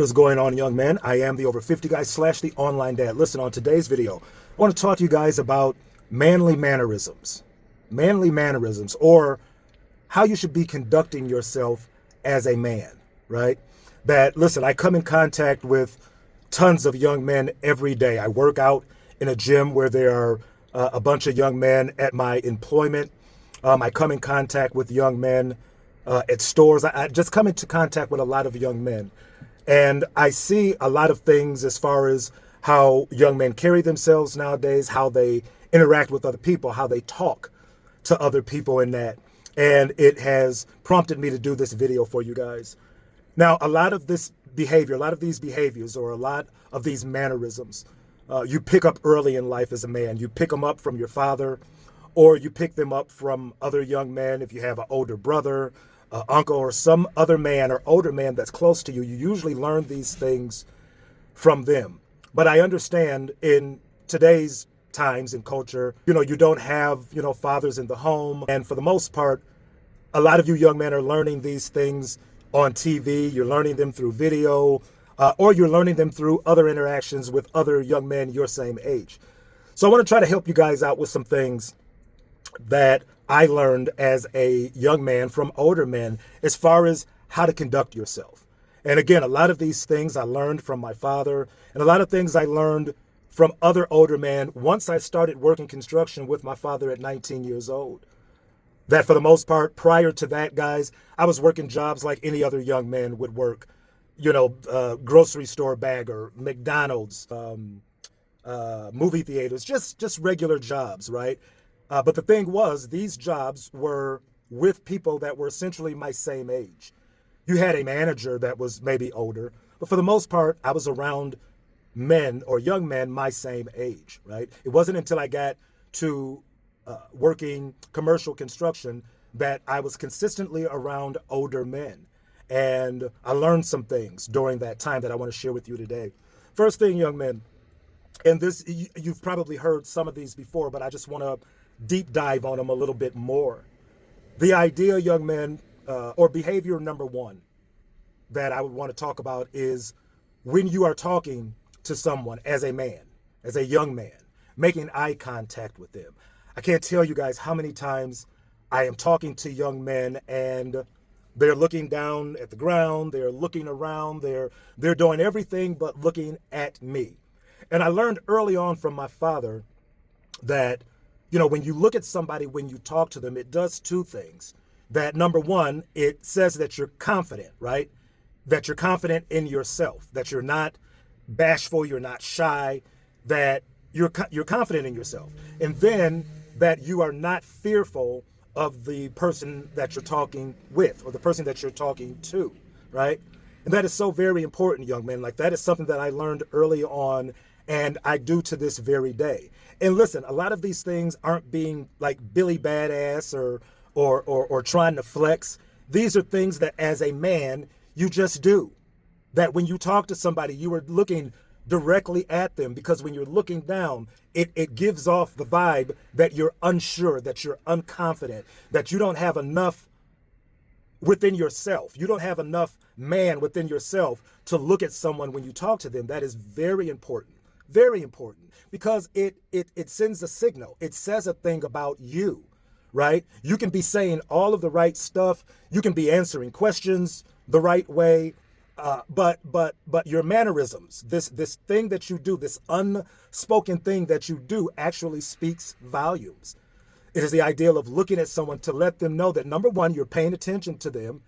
What's going on, young men? I am the over 50 guy slash the online dad. Listen, on today's video, I want to talk to you guys about manly mannerisms. Manly mannerisms, or how you should be conducting yourself as a man, right? Listen, I come in contact with tons of young men every day. I work out in a gym where there are a bunch of young men at my employment. I come in contact with young men at stores. I just come into contact with a lot of young men. And I see a lot of things as far as how young men carry themselves nowadays, how they interact with other people, how they talk to other people and that. And it has prompted me to do this video for you guys. Now, a lot of this behavior, a lot of these behaviors, or a lot of these mannerisms, you pick up early in life as a man. You pick them up from your father, or you pick them up from other young men. If you have an older brother, uncle, or some other man or older man that's close to you, you usually learn these things from them. But I understand in today's times and culture, you don't have, fathers in the home. And for the most part, a lot of you young men are learning these things on TV. You're learning them through video, or you're learning them through other interactions with other young men your same age. So I want to try to help you guys out with some things that I learned as a young man from older men as far as how to conduct yourself. And again, a lot of these things I learned from my father, and a lot of things I learned from other older men once I started working construction with my father at 19 years old. That for the most part, prior to that, guys, I was working jobs like any other young man would work, grocery store bagger, McDonald's, movie theaters, just regular jobs, right? But the thing was, these jobs were with people that were essentially my same age. You had a manager that was maybe older, but for the most part, I was around men or young men my same age, right? It wasn't until I got to working commercial construction that I was consistently around older men. And I learned some things during that time that I want to share with you today. First thing, young men, and this, you've probably heard some of these before, but I just want to deep dive on them a little bit more. The idea, young men, or behavior number one that I would want to talk about is when you are talking to someone as a man, as a young man, making eye contact with them. I can't tell you guys how many times I am talking to young men and they're looking down at the ground, they're looking around, they're doing everything but looking at me. And I learned early on from my father that when you look at somebody, when you talk to them, it does two things. That number one, it says that you're confident, right? That you're confident in yourself, that you're not bashful, you're not shy, that you're confident in yourself. And then that you are not fearful of the person that you're talking with or the person that you're talking to, right? And that is so very important, young men. Like, that is something that I learned early on, and I do to this very day. And listen, a lot of these things aren't being like Billy Badass or trying to flex. These are things that as a man, you just do. That when you talk to somebody, you are looking directly at them, because when you're looking down, it gives off the vibe that you're unsure, that you're unconfident, that you don't have enough within yourself. You don't have enough man within yourself to look at someone when you talk to them. That is very important. Very important, because it sends a signal. It says a thing about you, right? You can be saying all of the right stuff. You can be answering questions the right way, but your mannerisms, this thing that you do, this unspoken thing that you do, actually speaks volumes. It is the ideal of looking at someone to let them know that, number one, you're paying attention to them,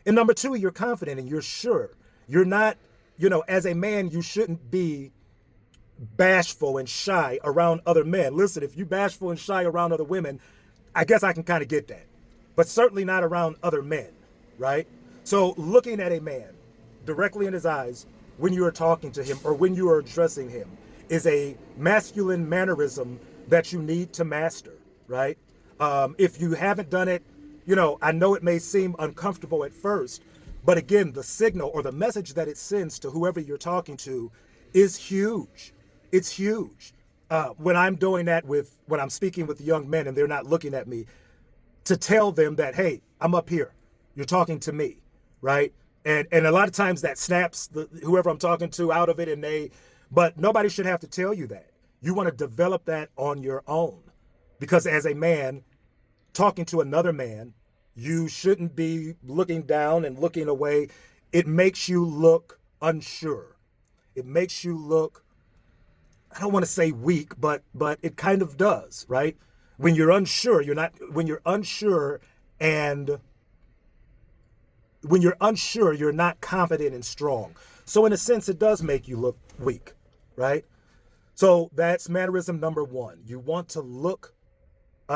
and number two, you're confident and you're sure. You're not, as a man, you shouldn't be bashful and shy around other men. Listen, if you bashful and shy around other women, I guess I can kind of get that, but certainly not around other men, right? So looking at a man directly in his eyes when you are talking to him or when you are addressing him is a masculine mannerism that you need to master, right? If you haven't done it, I know it may seem uncomfortable at first, but again, the signal or the message that it sends to whoever you're talking to is huge. It's huge. When I'm doing that when I'm speaking with young men and they're not looking at me, to tell them that, hey, I'm up here. You're talking to me, right? And a lot of times that snaps whoever I'm talking to out of it, but nobody should have to tell you that. You want to develop that on your own, because as a man talking to another man, you shouldn't be looking down and looking away. It makes you look unsure. It makes you look, I don't want to say weak, but it kind of does, right? When you're unsure, and when you're unsure, you're not confident and strong. So in a sense, it does make you look weak, right? So that's mannerism number one. You want to look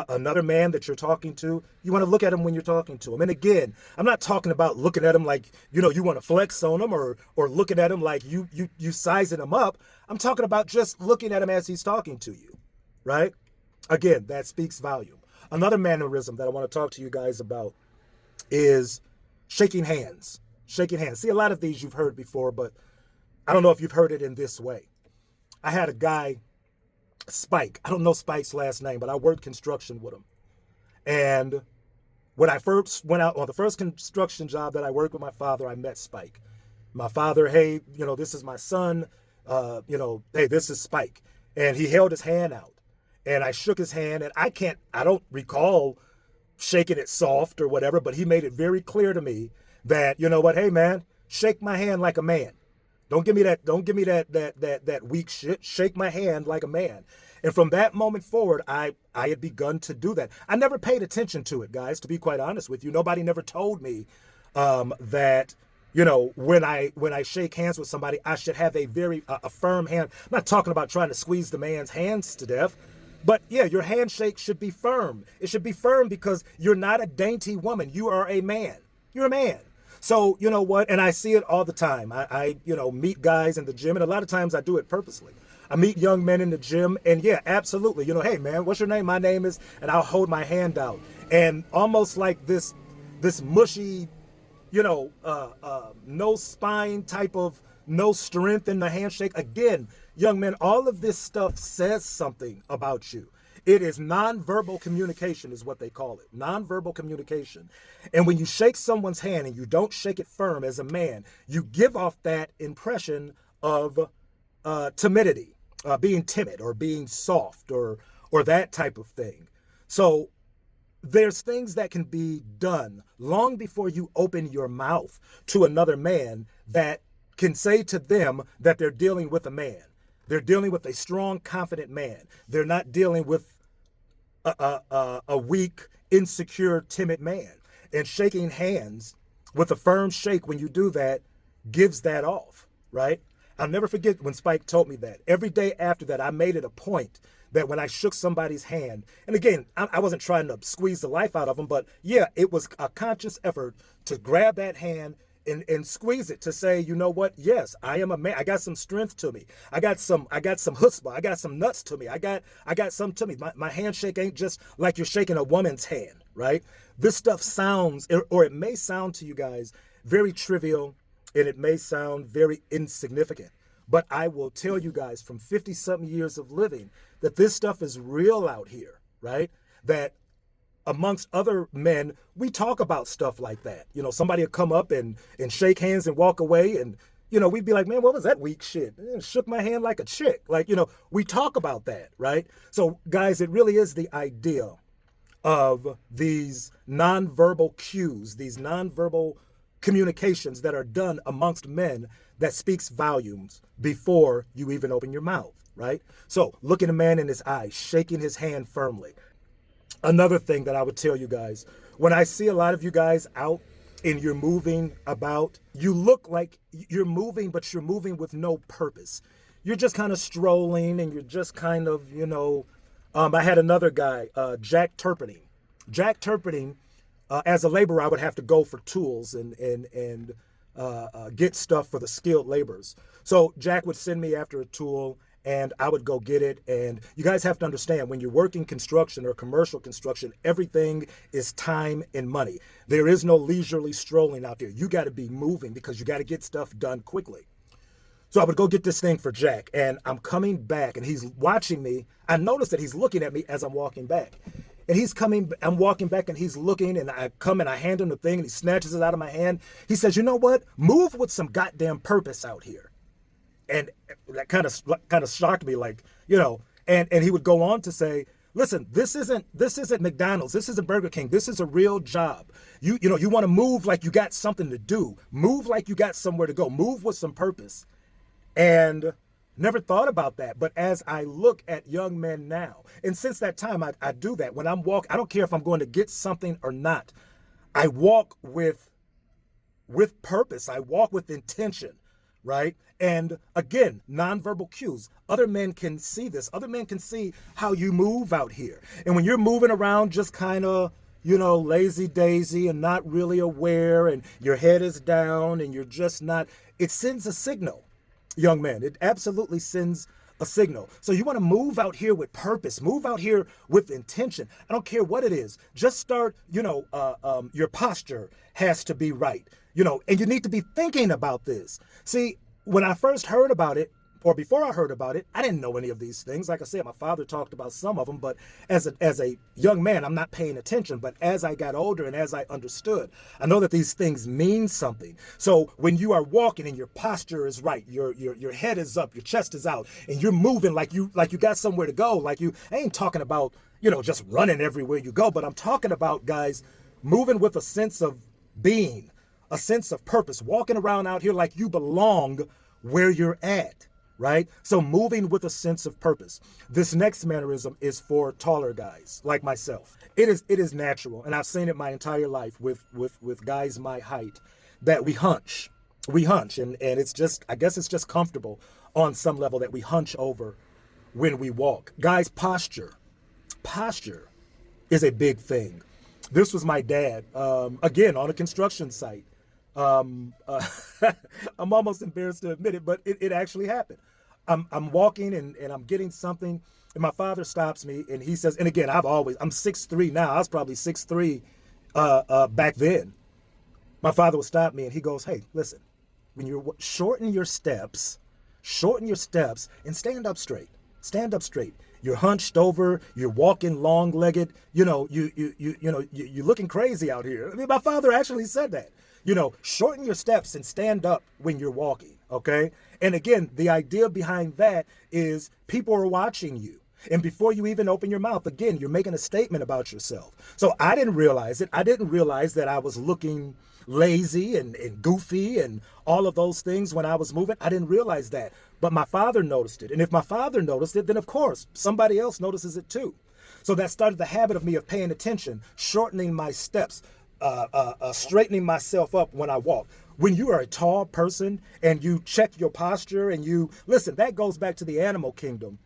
another man that you're talking to, you want to look at him when you're talking to him. And again, I'm not talking about looking at him like, you want to flex on him, or looking at him like you sizing him up. I'm talking about just looking at him as he's talking to you, right? Again, that speaks volume. Another mannerism that I want to talk to you guys about is shaking hands. Shaking hands. See, a lot of these you've heard before, but I don't know if you've heard it in this way. I had a guy, Spike. I don't know Spike's last name, but I worked construction with him. And when I first went out on the first construction job that I worked with my father, I met Spike. My father, hey, this is my son. Hey, this is Spike. And he held his hand out. And I shook his hand, and I don't recall shaking it soft or whatever, but he made it very clear to me that, you know what, hey man, shake my hand like a man. Don't give me that weak shit. Shake my hand like a man. And from that moment forward, I had begun to do that. I never paid attention to it, guys, to be quite honest with you. Nobody never told me that, when I shake hands with somebody, I should have a very firm hand. I'm not talking about trying to squeeze the man's hands to death. But yeah, your handshake should be firm. It should be firm because you're not a dainty woman. You are a man. You're a man. So, you know what? And I see it all the time. I meet guys in the gym, and a lot of times I do it purposely. I meet young men in the gym, and yeah, absolutely. Hey man, what's your name? My name is, and I'll hold my hand out. And almost like this mushy, no spine type of, no strength in the handshake. Again, young men, all of this stuff says something about you. It is nonverbal communication is what they call it. Nonverbal communication. And when you shake someone's hand and you don't shake it firm as a man, you give off that impression of timidity, being timid or being soft or that type of thing. So there's things that can be done long before you open your mouth to another man that can say to them that they're dealing with a man. They're dealing with a strong, confident man. They're not dealing with a weak, insecure, timid man. And shaking hands with a firm shake, when you do that, gives that off, right? I'll never forget when Spike told me that. Every day after that, I made it a point that when I shook somebody's hand, and again, I wasn't trying to squeeze the life out of them, but yeah, it was a conscious effort to grab that hand and squeeze it, to say, you know what? Yes, I am a man. I got some strength to me. I got some chutzpah. I got some nuts to me. I got some to me. My handshake ain't just like you're shaking a woman's hand, right? This stuff sounds, or it may sound to you guys very trivial, and it may sound very insignificant. But I will tell you guys from 50-something years of living that this stuff is real out here, right? That amongst other men, we talk about stuff like that. Somebody will come up and shake hands and walk away, and, we'd be like, man, what was that weak shit? Shook my hand like a chick. Like, we talk about that, right? So, guys, it really is the idea of these nonverbal cues, these nonverbal communications that are done amongst men that speaks volumes before you even open your mouth, right? So, looking a man in his eyes, shaking his hand firmly. Another thing that I would tell you guys, when I see a lot of you guys out and you're moving about, you look like you're moving, but you're moving with no purpose. You're just kind of strolling, and you're just kind of, I had another guy, Jack Turpinning. Jack Turpinning, as a laborer, I would have to go for tools and get stuff for the skilled laborers. So Jack would send me after a tool, and I would go get it. And you guys have to understand, when you're working construction or commercial construction, everything is time and money. There is no leisurely strolling out there. You got to be moving because you got to get stuff done quickly. So I would go get this thing for Jack, and I'm coming back, and he's watching me. I noticed that he's looking at me as I'm walking back. And he's coming, I'm walking back and he's looking, and I come and I hand him the thing and he snatches it out of my hand. He says, you know what? Move with some goddamn purpose out here. And that kind of shocked me, like, and he would go on to say, listen, this isn't McDonald's, this isn't Burger King, this is a real job. You want to move like you got something to do. Move like you got somewhere to go. Move with some purpose. And never thought about that. But as I look at young men now, and since that time, I do that. When I'm walking, I don't care if I'm going to get something or not. I walk with purpose. I walk with intention, right? And again, nonverbal cues. Other men can see this. Other men can see how you move out here. And when you're moving around just kind of, lazy daisy and not really aware, and your head is down and you're just not, it sends a signal. Young man, it absolutely sends a signal. So you want to move out here with purpose, move out here with intention. I don't care what it is. Just start, your posture has to be right, and you need to be thinking about this. See, when I first heard about it, or before I heard about it, I didn't know any of these things. Like I said, my father talked about some of them, but as a young man, I'm not paying attention. But as I got older and as I understood, I know that these things mean something. So when you are walking and your posture is right, your head is up, your chest is out, and you're moving like you got somewhere to go. I ain't talking about, just running everywhere you go, but I'm talking about, guys, moving with a sense of being, a sense of purpose, walking around out here like you belong where you're at. Right? So moving with a sense of purpose. This next mannerism is for taller guys like myself. It is natural, and I've seen it my entire life with guys my height, that we hunch. And it's just, I guess it's just comfortable on some level that we hunch over when we walk. Guys, posture is a big thing. This was my dad, again, on a construction site. I'm almost embarrassed to admit it, but it actually happened. I'm walking and I'm getting something, and my father stops me and he says, and again, I'm 6'3" now. I was probably 6'3" back then. My father would stop me and he goes, hey, listen, when you're shorten your steps and stand up straight. Stand up straight. You're hunched over, you're walking long-legged, you're looking crazy out here. I mean, my father actually said that. Shorten your steps and stand up when you're walking, okay? And again, the idea behind that is people are watching you. And before you even open your mouth, again, you're making a statement about yourself. So I didn't realize it. I didn't realize that I was looking lazy and goofy and all of those things when I was moving. I didn't realize that. But my father noticed it. And if my father noticed it, then of course, somebody else notices it too. So that started the habit of me of paying attention, shortening my steps, straightening myself up when I walk. When you are a tall person and you check your posture and listen, that goes back to the animal kingdom,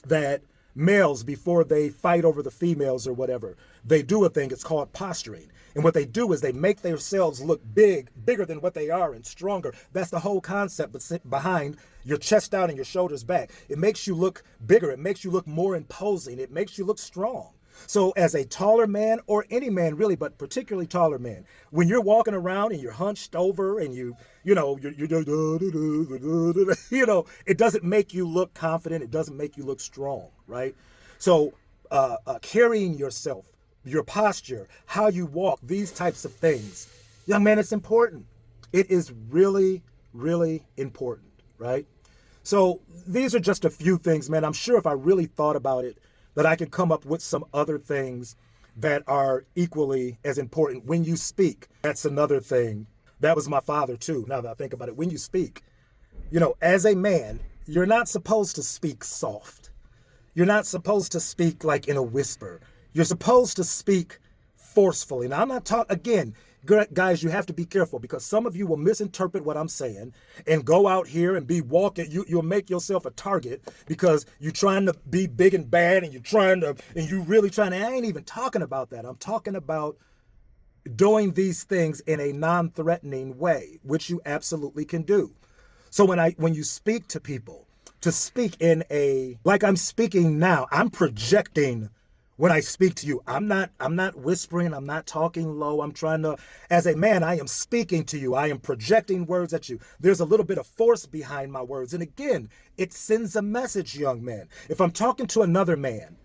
that males, before they fight over the females or whatever, they do a thing, it's called posturing. And what they do is they make themselves look bigger than what they are and stronger. That's the whole concept behind your chest out and your shoulders back. It makes you look bigger. It makes you look more imposing. It makes you look strong. So as a taller man, or any man really, but particularly taller man, when you're walking around and you're hunched over and it doesn't make you look confident. It doesn't make you look strong, right? So carrying yourself, your posture, how you walk, these types of things, young man, it's important. It is really, really important, right? So these are just a few things, man. I'm sure if I really thought about it, that I could come up with some other things that are equally as important. When you speak, that's another thing. That was my father too, now that I think about it. When you speak, as a man, you're not supposed to speak soft. You're not supposed to speak like in a whisper. You're supposed to speak forcefully. Now, I'm not talking, again, guys, you have to be careful, because some of you will misinterpret what I'm saying and go out here and be walking. You'll make yourself a target because you're trying to be big and bad, and you're really trying to, I ain't even talking about that. I'm talking about doing these things in a non-threatening way, which you absolutely can do. So when you speak to people, to speak like I'm speaking now, I'm projecting. When I speak to you, I'm not whispering, I'm not talking low. As a man, I am speaking to you. I am projecting words at you. There's a little bit of force behind my words. And again, it sends a message, young man. If I'm talking to another man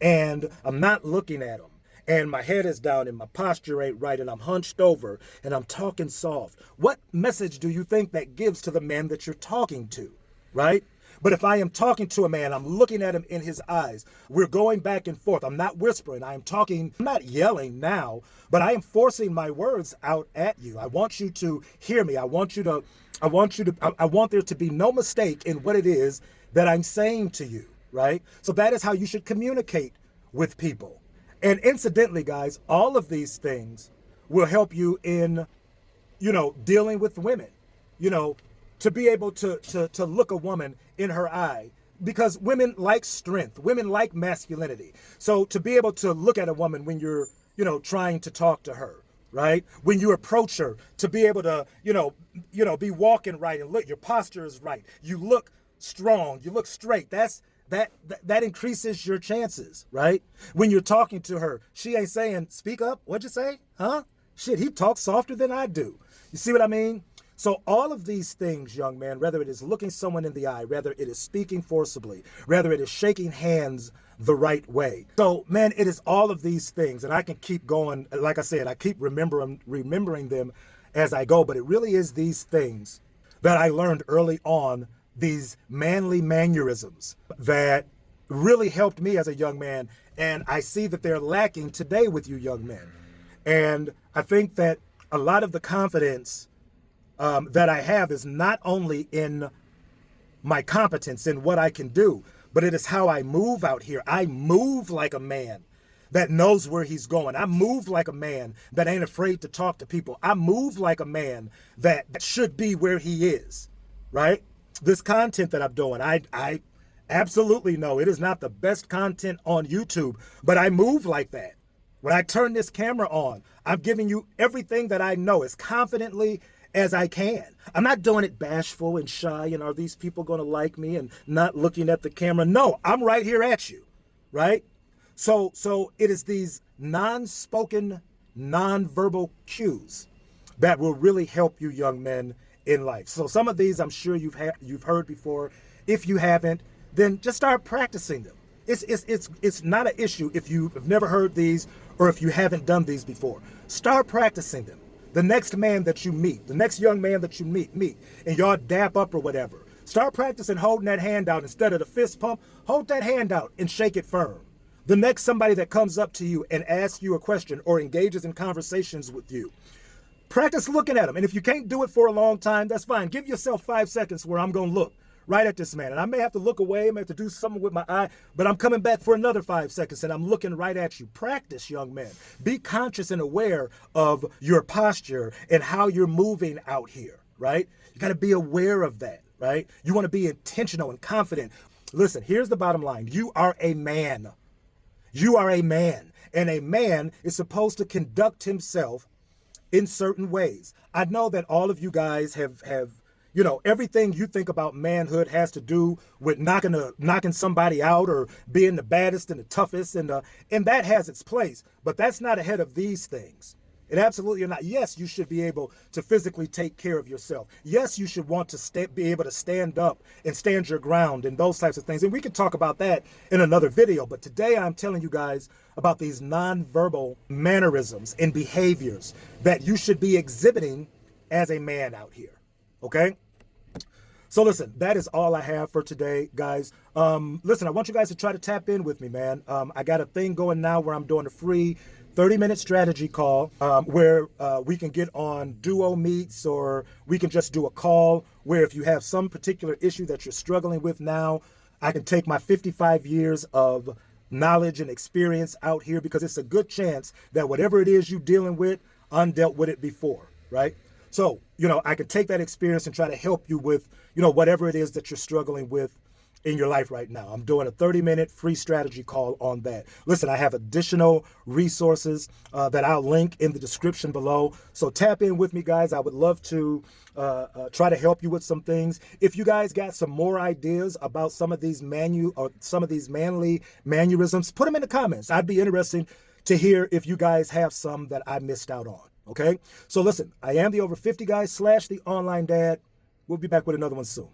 and I'm not looking at them, and my head is down and my posture ain't right and I'm hunched over and I'm talking soft, what message do you think that gives to the man that you're talking to, right? But if I am talking to a man, I'm looking at him in his eyes, we're going back and forth, I'm not whispering, I am talking, I'm not yelling now, but I am forcing my words out at you. I want you to hear me. I want there to be no mistake in what it is that I'm saying to you, right? So that is how you should communicate with people. And incidentally, guys, all of these things will help you in, dealing with women, to be able to look a woman in her eye, because women like strength, women like masculinity. So to be able to look at a woman when you're, trying to talk to her, right? When you approach her, to be able to, be walking right and look, your posture is right. You look strong, you look straight. That increases your chances, right? When you're talking to her, she ain't saying, speak up, what'd you say? Huh? Shit, he talks softer than I do. You see what I mean? So all of these things, young man, whether it is looking someone in the eye, whether it is speaking forcibly, whether it is shaking hands the right way. So, man, it is all of these things, and I can keep going. Like I said, I keep remembering them as I go, but it really is these things that I learned early on, these manly mannerisms that really helped me as a young man, and I see that they're lacking today with you young men. And I think that a lot of the confidence that I have is not only in my competence in what I can do, but it is how I move out here. I move like a man that knows where he's going. I move like a man that ain't afraid to talk to people. I move like a man that should be where he is, right? This content that I'm doing, I absolutely know it is not the best content on YouTube, but I move like that. When I turn this camera on, I'm giving you everything that I know as confidently as I can. I'm not doing it bashful and shy and are these people going to like me and not looking at the camera. No, I'm right here at you, right? So it is these non-spoken, non-verbal cues that will really help you young men in life. So some of these I'm sure you've heard before. If you haven't, then just start practicing them. It's not an issue if you've never heard these or if you haven't done these before. Start practicing them. The next man that you meet, the next young man that you meet, and y'all dap up or whatever, start practicing holding that hand out instead of the fist pump. Hold that hand out and shake it firm. The next somebody that comes up to you and asks you a question or engages in conversations with you, practice looking at them. And if you can't do it for a long time, that's fine. Give yourself 5 seconds where I'm going to look right at this man. And I may have to look away, I may have to do something with my eye, but I'm coming back for another 5 seconds and I'm looking right at you. Practice, young man. Be conscious and aware of your posture and how you're moving out here, right? You got to be aware of that, right? You want to be intentional and confident. Listen, here's the bottom line. You are a man. You are a man. And a man is supposed to conduct himself in certain ways. I know that all of you guys have everything you think about manhood has to do with knocking somebody out or being the baddest and the toughest, and that has its place, but that's not ahead of these things. It absolutely not. Yes, you should be able to physically take care of yourself. Yes, you should want to be able to stand up and stand your ground and those types of things. And we can talk about that in another video. But today I'm telling you guys about these nonverbal mannerisms and behaviors that you should be exhibiting as a man out here. Okay? So listen, that is all I have for today, guys. Listen, I want you guys to try to tap in with me, man. I got a thing going now where I'm doing a free 30-minute strategy call where we can get on duo meets, or we can just do a call where if you have some particular issue that you're struggling with now, I can take my 55 years of knowledge and experience out here, because it's a good chance that whatever it is you're dealing with, I dealt with it before, right? So, I can take that experience and try to help you with, whatever it is that you're struggling with in your life right now. I'm doing a 30-minute free strategy call on that. Listen, I have additional resources that I'll link in the description below. So tap in with me, guys. I would love to try to help you with some things. If you guys got some more ideas about some of these manly mannerisms, put them in the comments. I'd be interested to hear if you guys have some that I missed out on. Okay? So listen, I am the Over 50 guy / the online dad. We'll be back with another one soon.